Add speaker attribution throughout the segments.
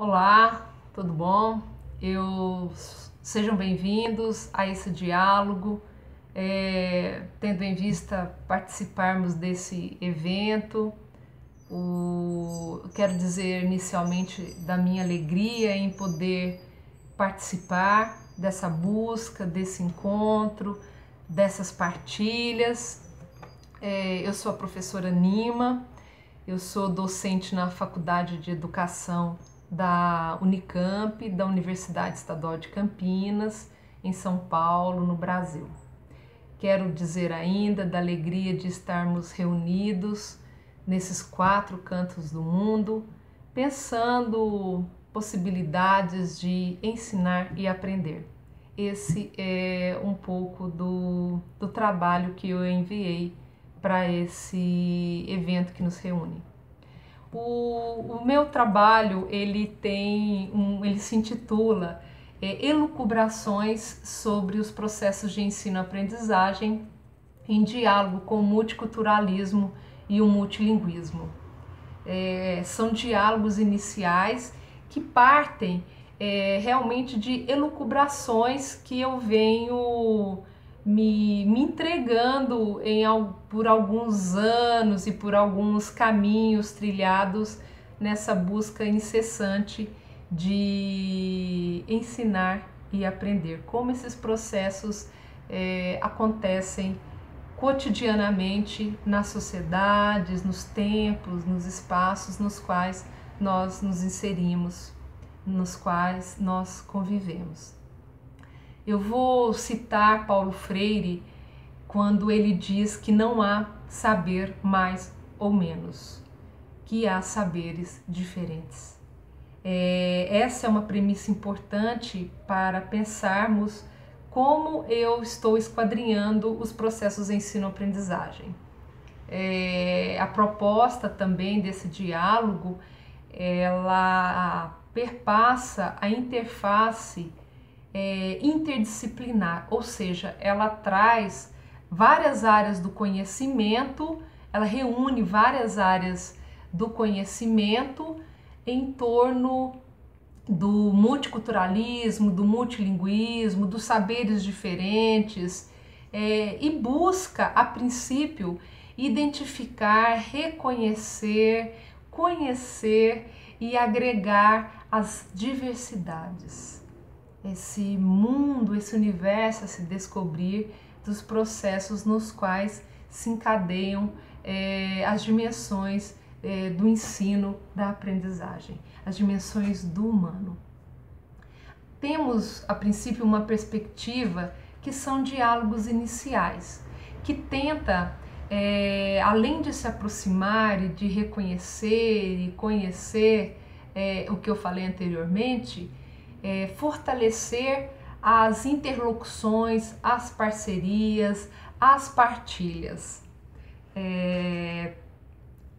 Speaker 1: Olá, tudo bom? Sejam bem-vindos a esse diálogo, tendo em vista participarmos desse evento. Quero dizer inicialmente da minha alegria em poder participar dessa busca, desse encontro, dessas partilhas. Eu sou a professora Nima. Eu sou docente na Faculdade de Educação da Unicamp, da Universidade Estadual de Campinas, em São Paulo, no Brasil. Quero dizer ainda da alegria de estarmos reunidos nesses 4 cantos do mundo, pensando possibilidades de ensinar e aprender. Esse é um pouco do trabalho que eu enviei para esse evento que nos reúne. O meu trabalho ele se intitula Elucubrações sobre os processos de ensino-aprendizagem em diálogo com o multiculturalismo e o multilinguismo. São diálogos iniciais que partem realmente de elucubrações que eu venho me entregando por alguns anos e por alguns caminhos trilhados nessa busca incessante de ensinar e aprender. Como esses processos acontecem cotidianamente nas sociedades, nos tempos, nos espaços nos quais nós nos inserimos, nos quais nós convivemos. Eu vou citar Paulo Freire quando ele diz que não há saber mais ou menos, que há saberes diferentes. Essa é uma premissa importante para pensarmos como eu estou esquadrinhando os processos de ensino-aprendizagem. A proposta também desse diálogo, ela perpassa a interface interdisciplinar, ou seja, ela traz várias áreas do conhecimento, ela reúne várias áreas do conhecimento em torno do multiculturalismo, do multilinguismo, dos saberes diferentes, e busca, a princípio, identificar, reconhecer, conhecer e agregar as diversidades. Esse mundo, esse universo a se descobrir dos processos nos quais se encadeiam as dimensões do ensino, da aprendizagem, as dimensões do humano. Temos, a princípio, uma perspectiva que são diálogos iniciais, que tenta, além de se aproximar e de reconhecer e conhecer o que eu falei anteriormente, fortalecer as interlocuções, as parcerias, as partilhas.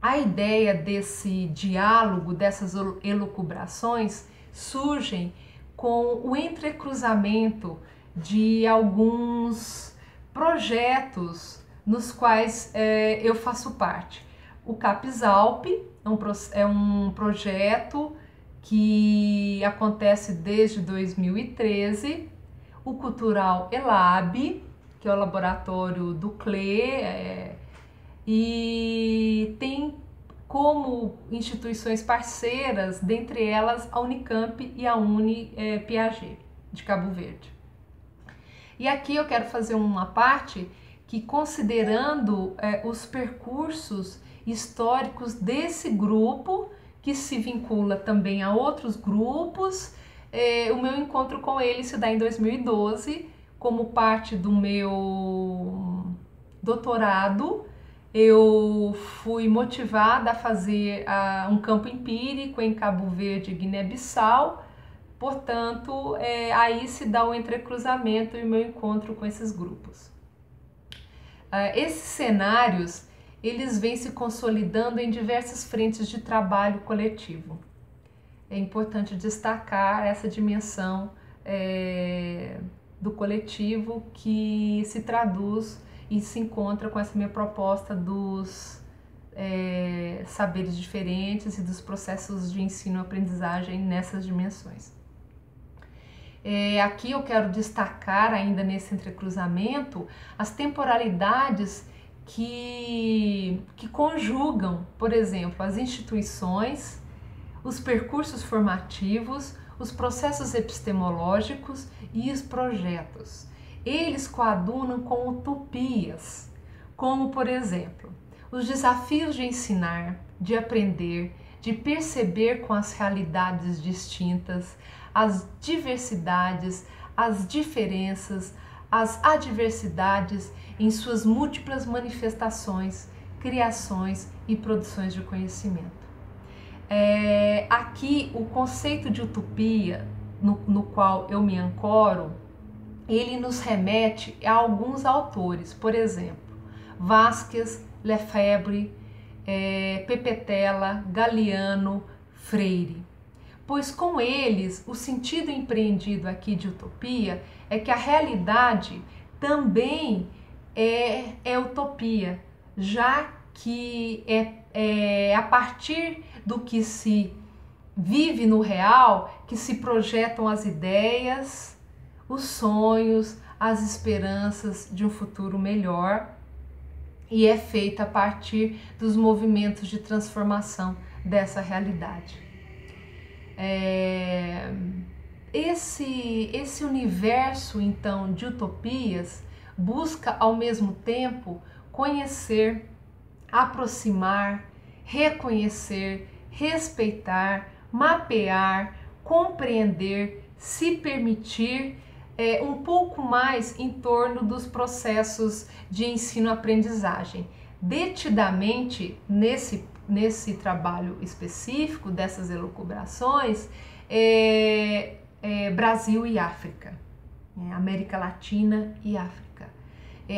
Speaker 1: A ideia desse diálogo, dessas elucubrações, surgem com o entrecruzamento de alguns projetos nos quais eu faço parte. O CAPES-Alp é um projeto que acontece desde 2013, o Cultural Elab, que é o laboratório do CLE, e tem como instituições parceiras, dentre elas a Unicamp e a Piaget, de Cabo Verde. E aqui eu quero fazer uma parte que, considerando os percursos históricos desse grupo, que se vincula também a outros grupos, o meu encontro com ele se dá em 2012, como parte do meu doutorado. Eu fui motivada a fazer um campo empírico em Cabo Verde e Guiné-Bissau, portanto, aí se dá o entrecruzamento e o meu encontro com esses grupos. Esses cenários, eles vêm se consolidando em diversas frentes de trabalho coletivo. É importante destacar essa dimensão do coletivo que se traduz e se encontra com essa minha proposta dos saberes diferentes e dos processos de ensino-aprendizagem nessas dimensões. Aqui eu quero destacar ainda nesse entrecruzamento as temporalidades que conjugam, por exemplo, as instituições, os percursos formativos, os processos epistemológicos e os projetos. Eles coadunam com utopias, como, por exemplo, os desafios de ensinar, de aprender, de perceber com as realidades distintas, as diversidades, as diferenças, as adversidades em suas múltiplas manifestações, criações e produções de conhecimento. Aqui o conceito de utopia, no qual eu me ancoro, ele nos remete a alguns autores, por exemplo, Vasquez, Lefebvre, Pepetela, Galiano, Freire. Pois com eles, o sentido empreendido aqui de utopia é que a realidade também é utopia, já que é a partir do que se vive no real que se projetam as ideias, os sonhos, as esperanças de um futuro melhor, e é feita a partir dos movimentos de transformação dessa realidade. Esse universo, então, de utopias busca, ao mesmo tempo, conhecer, aproximar, reconhecer, respeitar, mapear, compreender, se permitir um pouco mais em torno dos processos de ensino-aprendizagem. Detidamente, nesse trabalho específico dessas elucubrações, Brasil e África, América Latina e África.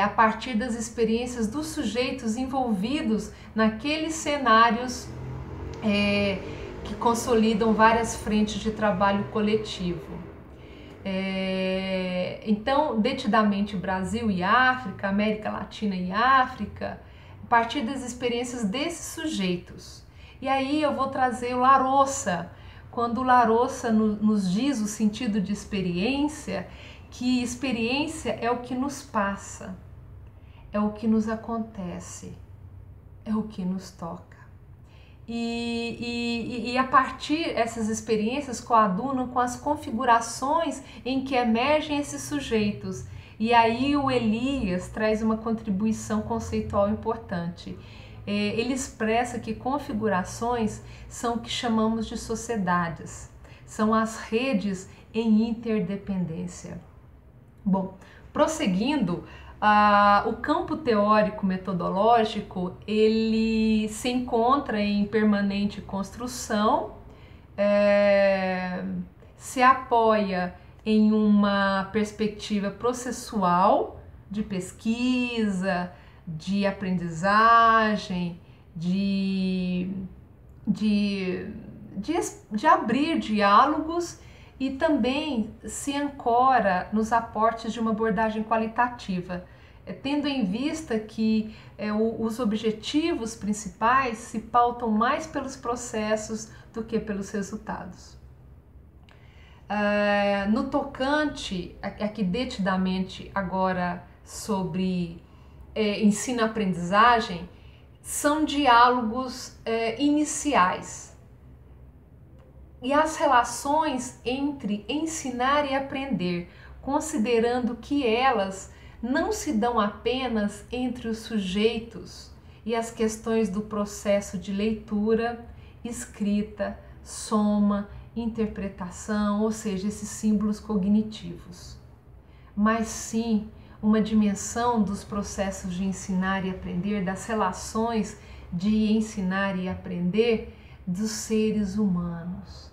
Speaker 1: A partir das experiências dos sujeitos envolvidos naqueles cenários que consolidam várias frentes de trabalho coletivo. Então, detidamente Brasil e África, América Latina e África, a partir das experiências desses sujeitos. E aí eu vou trazer o Larossa, quando o Larossa nos diz o sentido de experiência, que experiência é o que nos passa, é o que nos acontece, é o que nos toca. E a partir essas experiências coadunam com as configurações em que emergem esses sujeitos. E aí o Elias traz uma contribuição conceitual importante. Ele expressa que configurações são o que chamamos de sociedades, são as redes em interdependência. Bom, prosseguindo, o campo teórico metodológico ele se encontra em permanente construção, se apoia em uma perspectiva processual de pesquisa, de aprendizagem, de abrir diálogos, e também se ancora nos aportes de uma abordagem qualitativa, tendo em vista que os objetivos principais se pautam mais pelos processos do que pelos resultados. No tocante, aqui detidamente agora sobre ensino-aprendizagem, são diálogos iniciais. E as relações entre ensinar e aprender, considerando que elas não se dão apenas entre os sujeitos e as questões do processo de leitura, escrita, soma, interpretação, ou seja, esses símbolos cognitivos, mas sim uma dimensão dos processos de ensinar e aprender, das relações de ensinar e aprender dos seres humanos,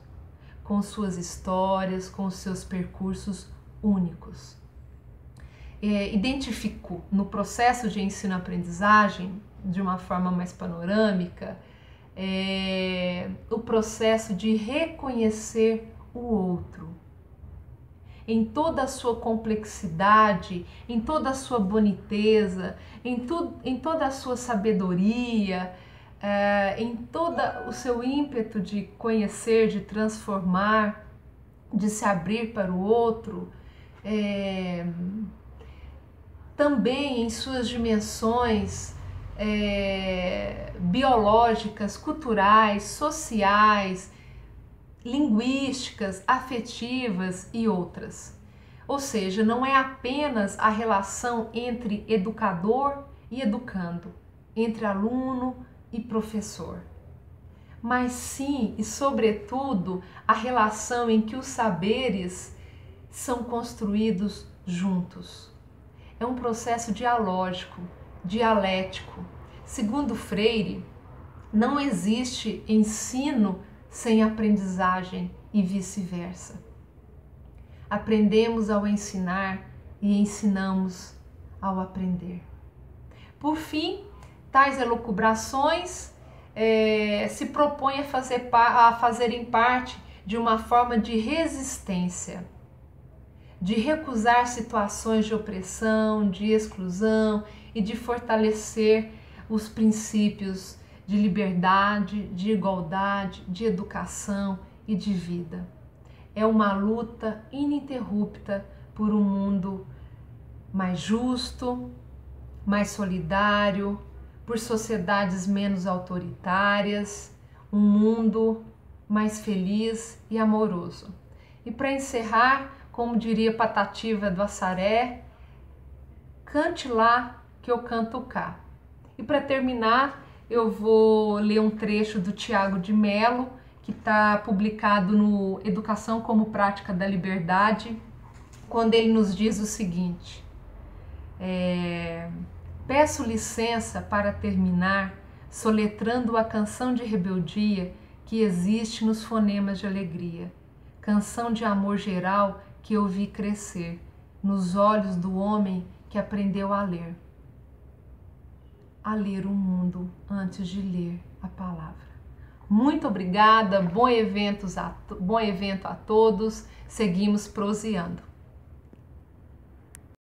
Speaker 1: com suas histórias, com seus percursos únicos. Identifico no processo de ensino-aprendizagem, de uma forma mais panorâmica, o processo de reconhecer o outro, em toda a sua complexidade, em toda a sua boniteza, em toda a sua sabedoria, em todo o seu ímpeto de conhecer, de transformar, de se abrir para o outro, também em suas dimensões biológicas, culturais, sociais, linguísticas, afetivas e outras. Ou seja, não é apenas a relação entre educador e educando, entre aluno e professor, mas sim e sobretudo a relação em que os saberes são construídos juntos. É um processo dialógico, dialético. Segundo Freire, não existe ensino sem aprendizagem e vice-versa. Aprendemos ao ensinar e ensinamos ao aprender. Por fim, tais elucubrações se propõem a fazerem parte de uma forma de resistência, de recusar situações de opressão, de exclusão e de fortalecer os princípios de liberdade, de igualdade, de educação e de vida. É uma luta ininterrupta por um mundo mais justo, mais solidário, por sociedades menos autoritárias, um mundo mais feliz e amoroso. E para encerrar, como diria Patativa do Assaré, cante lá que eu canto cá. E para terminar, eu vou ler um trecho do Tiago de Mello, que está publicado no Educação como Prática da Liberdade, quando ele nos diz o seguinte: peço licença para terminar soletrando a canção de rebeldia que existe nos fonemas de alegria, canção de amor geral que eu vi crescer nos olhos do homem que aprendeu a ler o mundo antes de ler a palavra. Muito obrigada, bom evento a todos, seguimos proseando.